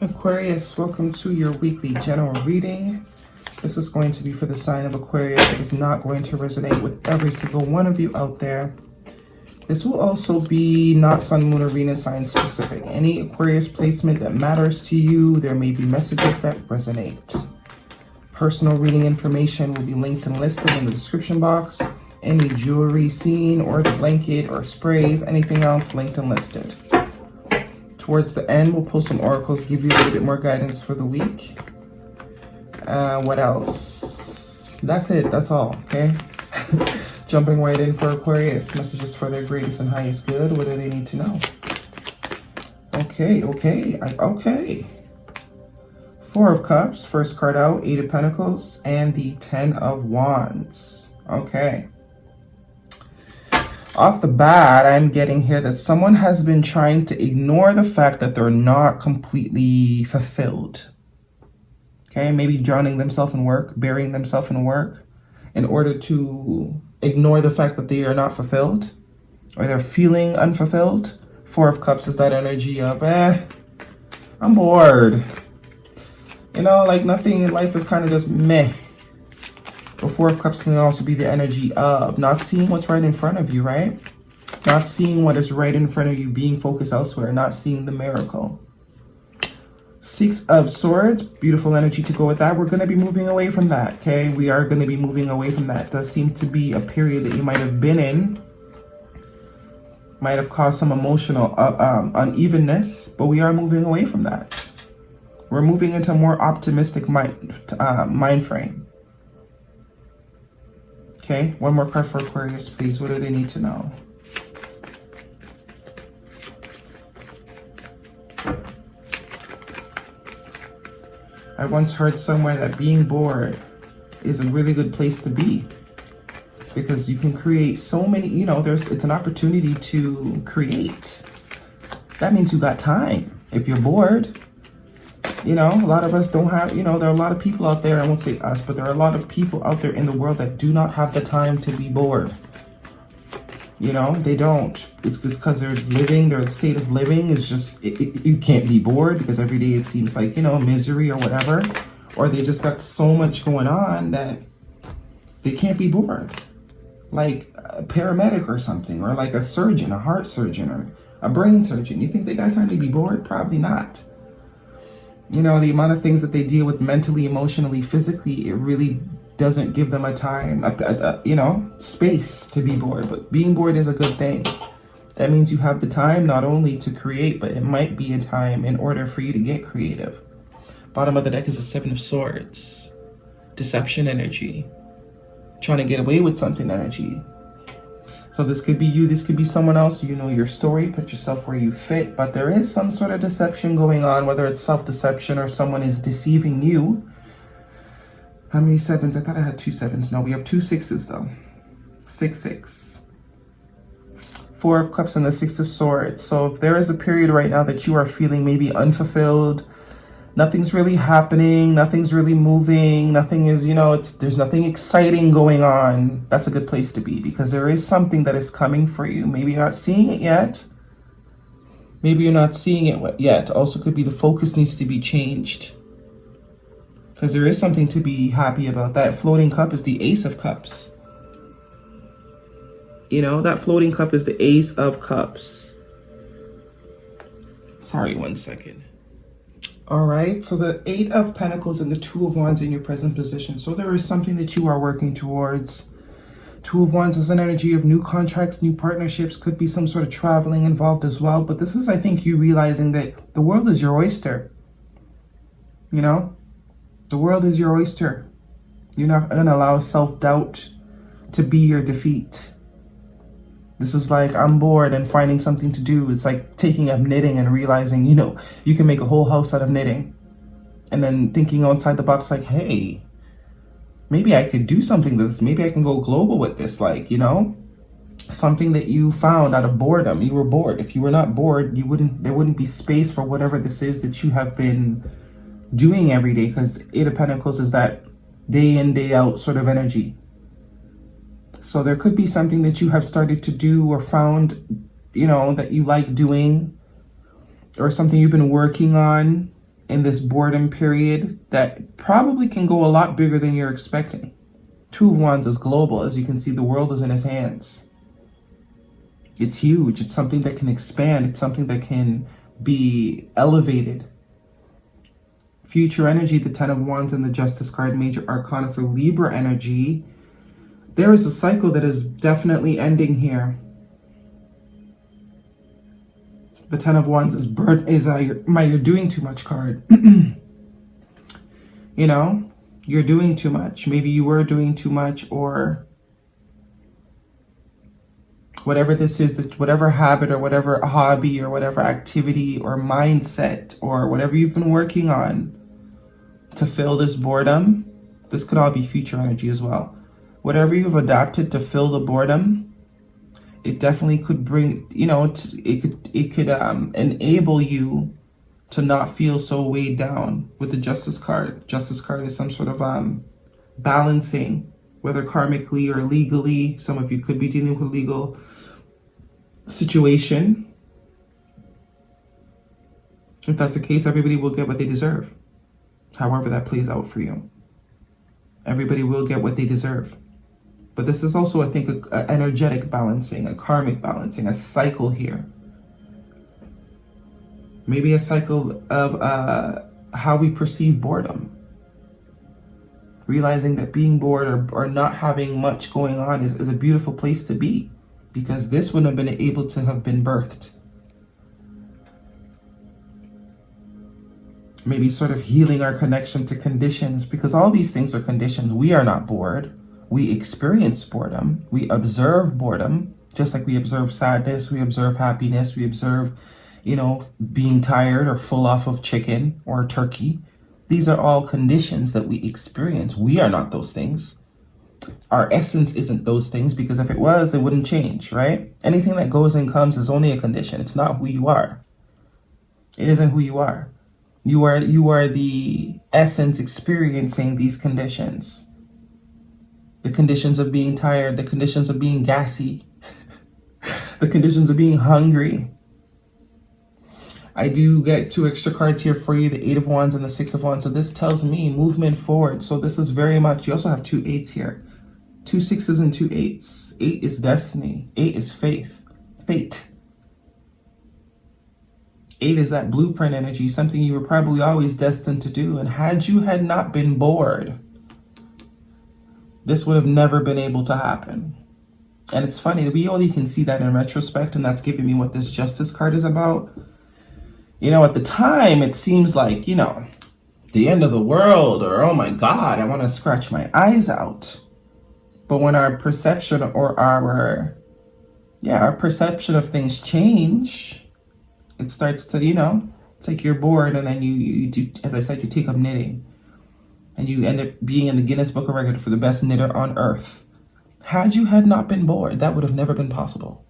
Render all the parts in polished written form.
Aquarius, welcome to your weekly general reading. This is going to be for the sign of Aquarius. It is not going to resonate with every single one of you out there. This will also be not Sun, Moon, or Venus sign specific. Any Aquarius placement that matters to you, there may be messages that resonate. Personal reading information will be linked and listed in the description box. Any jewelry seen or the blanket or sprays, anything else linked and listed. Towards the end, we'll pull some oracles, give you a little bit more guidance for the week. What else? That's it. That's all. Okay. Jumping right in for Aquarius. Messages for their greatest and highest good. What do they need to know? Okay. Okay. Four of Cups. First card out. Eight of Pentacles. And the Ten of Wands. Okay. Off the bat, I'm getting here that someone has been trying to ignore the fact that they're not completely fulfilled. Okay, maybe drowning themselves in work, burying themselves in work in order to ignore the fact that they are not fulfilled or they're feeling unfulfilled. Four of Cups is that energy of, I'm bored. You know, like nothing in life is kind of just meh. The Four of Cups can also be the energy of not seeing what's right in front of you, right? Not seeing what is right in front of you, being focused elsewhere, not seeing the miracle. Six of Swords, beautiful energy to go with that. We're going to be moving away from that, okay? We are going to be moving away from that. It does seem to be a period that you might have been in. Might have caused some emotional unevenness, but we are moving away from that. We're moving into a more optimistic mind frame. Okay, one more card for Aquarius, please. What do they need to know? I once heard somewhere that being bored is a really good place to be because you can create so many, you know, it's an opportunity to create. That means you got time. If you're bored, you know, a lot of us don't have, you know, there are a lot of people out there, I won't say us, but there are a lot of people out there in the world that do not have the time to be bored. You know, they don't. It's just because they're living, their state of living is just, you can't be bored because every day it seems like, you know, misery or whatever. Or they just got so much going on that they can't be bored. Like a paramedic or something, or like a surgeon, a heart surgeon, or a brain surgeon. You think they got time to be bored? Probably not. You know, the amount of things that they deal with mentally, emotionally, physically, it really doesn't give them a time, you know, space to be bored. But being bored is a good thing. That means you have the time not only to create, but it might be a time in order for you to get creative. Bottom of the deck is the Seven of Swords. Deception energy. Trying to get away with something energy. So this could be you, this could be someone else. You know your story, put yourself where you fit. But there is some sort of deception going on, whether it's self-deception or someone is deceiving you. How many sevens? I thought I had two sevens. No, we have two sixes though. 6, 6. Four of Cups and the Six of Swords. So if there is a period right now that you are feeling maybe unfulfilled, nothing's really happening, nothing's really moving, nothing is, you know, there's nothing exciting going on, that's a good place to be because there is something that is coming for you. Maybe you're not seeing it yet. Maybe you're not seeing it yet. Also could be the focus needs to be changed because there is something to be happy about. That floating cup is the Ace of Cups. You know, that floating cup is the Ace of Cups. Sorry, one second. All right, so the Eight of Pentacles and the Two of Wands in your present position. So there is something that you are working towards. Two of Wands is an energy of new contracts, new partnerships, could be some sort of traveling involved as well. But this is, I think, you realizing that the world is your oyster. You know, the world is your oyster. You're not going to allow self-doubt to be your defeat. This is like, I'm bored and finding something to do. It's like taking up knitting and realizing, you know, you can make a whole house out of knitting. And then thinking outside the box like, hey, maybe I could do something with this. Maybe I can go global with this. Like, you know, something that you found out of boredom. You were bored. If you were not bored, there wouldn't be space for whatever this is that you have been doing every day. Because Eight of Pentacles is that day in, day out sort of energy. So there could be something that you have started to do or found, you know, that you like doing, or something you've been working on, in this boredom period that probably can go a lot bigger than you're expecting. Two of Wands is global. As you can see, the world is in his hands. It's huge. It's something that can expand. It's something that can be elevated. Future energy, the Ten of Wands and the Justice card, major arcana for Libra energy. There is a cycle that is definitely ending here. The Ten of Wands is you're doing too much card. You know, you're doing too much. Maybe you were doing too much, or whatever this is, whatever habit or whatever hobby or whatever activity or mindset or whatever you've been working on to fill this boredom. This could all be future energy as well. Whatever you've adapted to fill the boredom, it definitely could bring, you know, it could enable you to not feel so weighed down with the Justice card. Justice card is some sort of balancing, whether karmically or legally. Some of you could be dealing with a legal situation. If that's the case, everybody will get what they deserve. However that plays out for you. Everybody will get what they deserve. But this is also, I think, an energetic balancing, a karmic balancing, a cycle here. Maybe a cycle of how we perceive boredom. Realizing that being bored or not having much going on is a beautiful place to be, because this wouldn't have been able to have been birthed. Maybe sort of healing our connection to conditions, because all these things are conditions. We are not bored. We experience boredom. We observe boredom, just like we observe sadness, we observe happiness, we observe, you know, being tired or full off of chicken or turkey. These are all conditions that we experience. We are not those things. Our essence isn't those things, because if it was, it wouldn't change, right? Anything that goes and comes is only a condition. It's not who you are. It isn't who you are. You are the essence experiencing these conditions. The conditions of being tired, the conditions of being gassy, the conditions of being hungry. I do get 2 extra cards here for you, the 8 of Wands and the 6 of Wands. So this tells me movement forward. So this is very much, you also have 2 8s here. 2 6s and 2 8s. 8 is destiny. 8 is faith. Fate. 8 is that blueprint energy, something you were probably always destined to do. And had you not been bored, this would have never been able to happen. And it's funny that we only can see that in retrospect, and that's giving me what this Justice card is about. You know, at the time, it seems like, you know, the end of the world, or, oh my God, I want to scratch my eyes out. But when our perception or our perception of things change, it starts to, you know, it's like you're bored, and then you do, as I said, you take up knitting. And you end up being in the Guinness Book of Records for the best knitter on earth. Had you not been bored, that would have never been possible.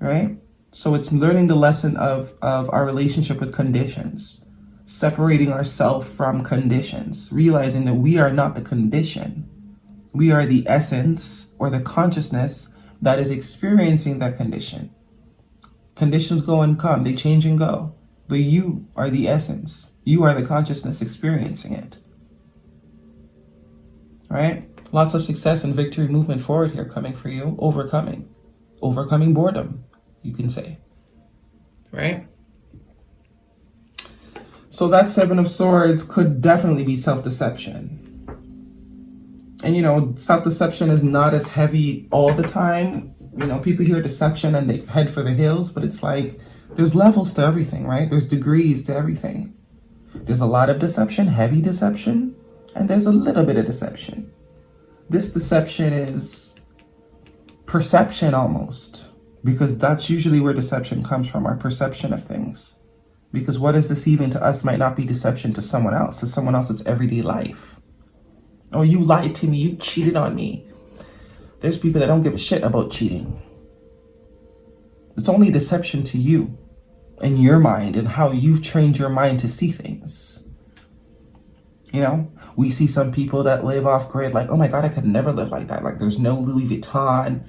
Right? So it's learning the lesson of our relationship with conditions. Separating ourselves from conditions. Realizing that we are not the condition. We are the essence or the consciousness that is experiencing that condition. Conditions go and come. They change and go. But you are the essence. You are the consciousness experiencing it. Right? Lots of success and victory, movement forward here coming for you. Overcoming boredom, you can say. Right? So that 7 of Swords could definitely be self-deception. And, you know, self-deception is not as heavy all the time. You know, people hear deception and they head for the hills, but it's like, there's levels to everything, right? There's degrees to everything. There's a lot of deception, heavy deception, and there's a little bit of deception. This deception is perception almost, because that's usually where deception comes from, our perception of things. Because what is deceiving to us might not be deception to someone else. To someone else, it's everyday life. Oh, you lied to me, you cheated on me. There's people that don't give a shit about cheating. It's only deception to you and your mind and how you've trained your mind to see things. You know, we see some people that live off grid like, oh my God, I could never live like that. Like there's no Louis Vuitton.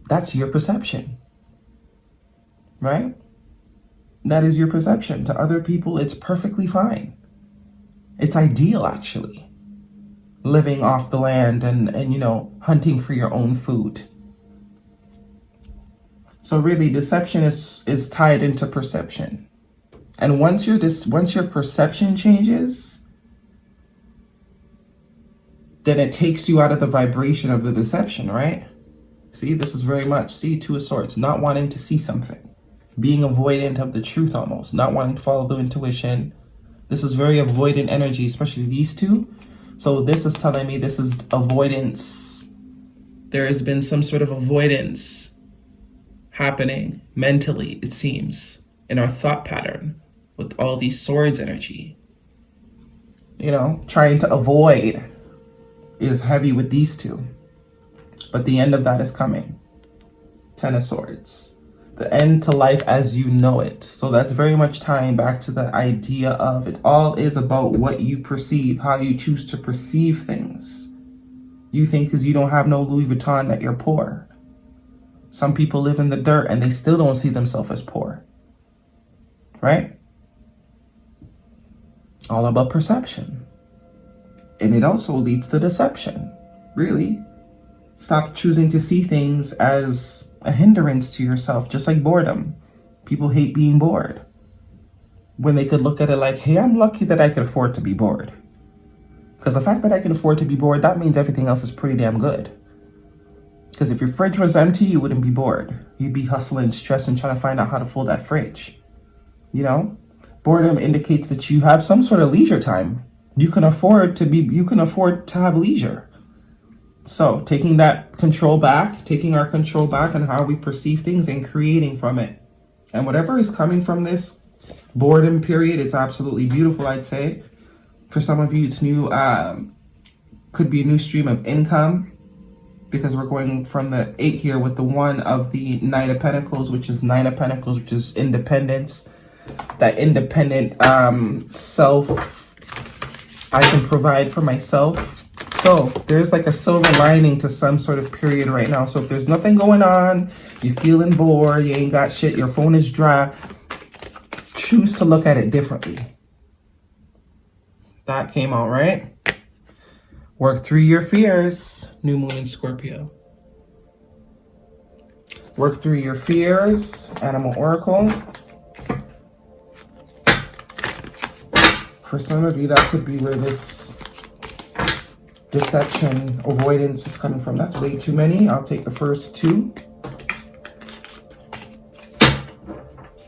That's your perception, right? that is your perception. To other people, it's perfectly fine. It's ideal, actually. Living off the land and you know, hunting for your own food. So really, deception is tied into perception. And once your perception changes, then it takes you out of the vibration of the deception, right? See, this is very much, see, Two of Swords, not wanting to see something. Being avoidant of the truth almost, not wanting to follow the intuition. This is very avoidant energy, especially these two. So this is telling me this is avoidance. There has been some sort of avoidance happening mentally, it seems, in our thought pattern with all these swords energy. You know, trying to avoid is heavy with these two. But the end of that is coming. Ten of Swords. The end to life as you know it. So that's very much tying back to the idea of it all is about what you perceive, how you choose to perceive things. You think because you don't have no Louis Vuitton that you're poor. Some people live in the dirt and they still don't see themselves as poor. Right? All about perception. And it also leads to deception. Really. Stop choosing to see things as a hindrance to yourself, just like boredom. People hate being bored. When they could look at it like, hey, I'm lucky that I can afford to be bored. Because the fact that I can afford to be bored, that means everything else is pretty damn good. Because if your fridge was empty, you wouldn't be bored. You'd be hustling, stressing, trying to find out how to fill that fridge. You know? Boredom indicates that you have some sort of leisure time. You can afford to have leisure. So taking that control back, taking our control back on how we perceive things and creating from it. And whatever is coming from this boredom period, it's absolutely beautiful, I'd say. For some of you, it's new, could be a new stream of income, because we're going from the 8 here with the 1 of the Knight of Pentacles, which is Nine of Pentacles, which is independence. That independent self, I can provide for myself. So there's like a silver lining to some sort of period right now. So if there's nothing going on, you're feeling bored, you ain't got shit, your phone is dry, choose to look at it differently. That came out, right? Work through your fears, new moon in Scorpio. Work through your fears, Animal Oracle. For some of you, that could be where this deception, avoidance is coming from. That's way too many. I'll take the first 2.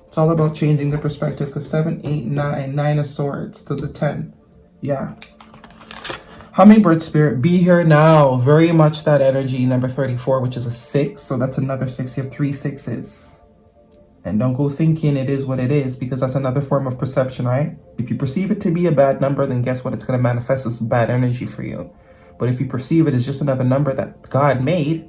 It's all about changing the perspective, because 7, 8, 9, 9 of Swords to the 10. Yeah. Hummingbird spirit, be here now. Very much that energy. Number 34, which is a 6. So that's another 6. You have 3 6s. And don't go thinking it is what it is, because that's another form of perception, right? If you perceive it to be a bad number, then guess what? It's going to manifest as bad energy for you. But if you perceive it as just another number that God made,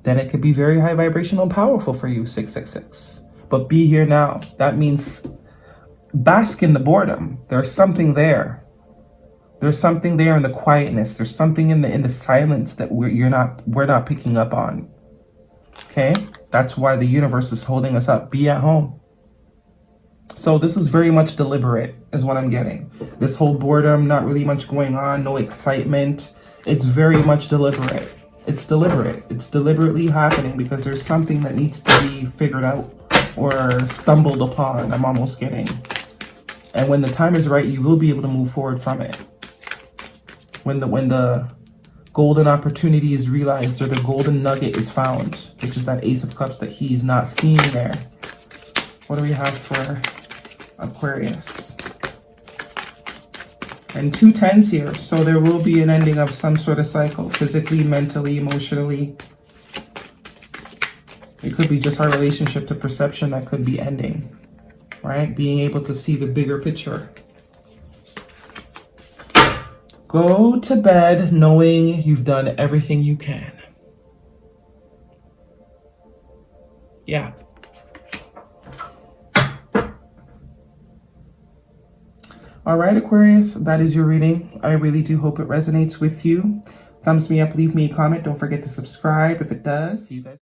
then it could be very high vibrational and powerful for you, 666. But be here now. That means bask in the boredom. There's something there. There's something there in the quietness. There's something in the silence that we're not picking up on. Okay? That's why the universe is holding us up. Be at home. So this is very much deliberate, is what I'm getting. This whole boredom, not really much going on, no excitement. It's very much deliberate. It's deliberate. It's deliberately happening because there's something that needs to be figured out or stumbled upon, I'm almost getting. And when the time is right, you will be able to move forward from it. When the golden opportunity is realized, or the golden nugget is found, which is that Ace of Cups that he's not seeing there. What do we have for Aquarius? And 2 10s here. So there will be an ending of some sort of cycle, physically, mentally, emotionally. It could be just our relationship to perception that could be ending, right? Being able to see the bigger picture. Go to bed knowing you've done everything you can. Yeah. All right, Aquarius, that is your reading. I really do hope it resonates with you. Thumbs me up, leave me a comment. Don't forget to subscribe if it does. See you guys.